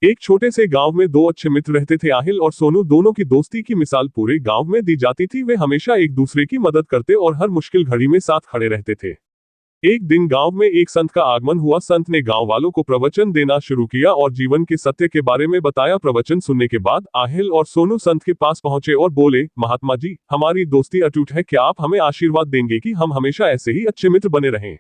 एक छोटे से गांव में दो अच्छे मित्र रहते थे। आहिल और सोनू दोनों की दोस्ती की मिसाल पूरे गांव में दी जाती थी। वे हमेशा एक दूसरे की मदद करते और हर मुश्किल घड़ी में साथ खड़े रहते थे। एक दिन गांव में एक संत का आगमन हुआ। संत ने गांव वालों को प्रवचन देना शुरू किया और जीवन के सत्य के बारे में बताया। प्रवचन सुनने के बाद आहिल और सोनू संत के पास पहुंचे और बोले, महात्मा जी, हमारी दोस्ती अटूट है। क्या आप हमें आशीर्वाद देंगे कि हम हमेशा ऐसे ही अच्छे मित्र बने रहें?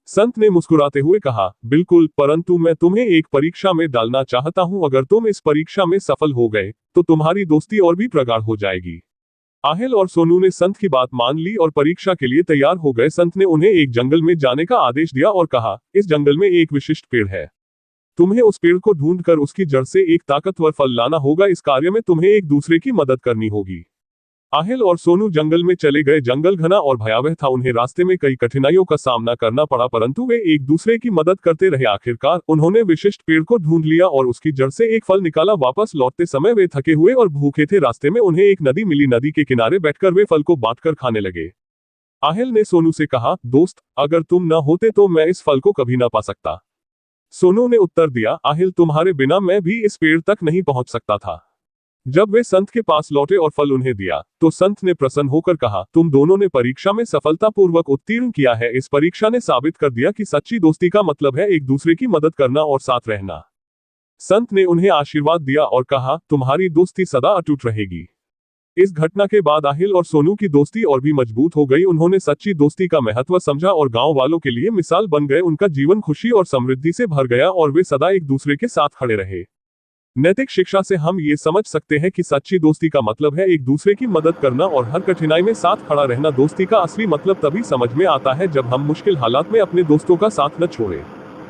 संत ने मुस्कुराते हुए कहा, बिल्कुल, परंतु मैं तुम्हें एक परीक्षा में डालना चाहता हूं। अगर तुम इस परीक्षा में सफल हो गए तो तुम्हारी दोस्ती और भी प्रगाढ़ हो जाएगी। आहिल और सोनू ने संत की बात मान ली और परीक्षा के लिए तैयार हो गए। संत ने उन्हें एक जंगल में जाने का आदेश दिया और कहा, इस जंगल में एक विशिष्ट पेड़ है। तुम्हें उस पेड़ को ढूंढकर उसकी जड़ से एक ताकतवर फल लाना होगा। इस कार्य में तुम्हें एक दूसरे की मदद करनी होगी। आहिल और सोनू जंगल में चले गए। जंगल घना और भयावह था। उन्हें रास्ते में कई कठिनाइयों का सामना करना पड़ा, परंतु वे एक दूसरे की मदद करते रहे। आखिरकार उन्होंने विशिष्ट पेड़ को ढूंढ लिया और उसकी जड़ से एक फल निकाला। वापस लौटते समय वे थके हुए और भूखे थे। रास्ते में उन्हें एक नदी मिली। नदी के किनारे बैठकर वे फल को बांटकर खाने लगे। आहिल ने सोनू से कहा, दोस्त, अगर तुम न होते तो मैं इस फल को कभी न पा सकता। सोनू ने उत्तर दिया, आहिल, तुम्हारे बिना मैं भी इस पेड़ तक नहीं पहुंच सकता था। जब वे संत के पास लौटे और फल उन्हें दिया तो संत ने प्रसन्न होकर कहा, तुम दोनों ने परीक्षा में सफलतापूर्वक उत्तीर्ण किया है। इस परीक्षा ने साबित कर दिया कि सच्ची दोस्ती का मतलब है एक दूसरे की मदद करना और साथ रहना। संत ने उन्हें आशीर्वाद दिया और कहा, तुम्हारी दोस्ती सदा अटूट रहेगी। इस घटना के बाद आहिल और सोनू की दोस्ती और भी मजबूत हो गई। उन्होंने सच्ची दोस्ती का महत्व समझा और गांव वालों के लिए मिसाल बन गए। उनका जीवन खुशी और समृद्धि से भर गया और वे सदा एक दूसरे के साथ खड़े रहे। नैतिक शिक्षा से हम ये समझ सकते हैं कि सच्ची दोस्ती का मतलब है एक दूसरे की मदद करना और हर कठिनाई में साथ खड़ा रहना। दोस्ती का असली मतलब तभी समझ में आता है जब हम मुश्किल हालात में अपने दोस्तों का साथ न छोड़ें।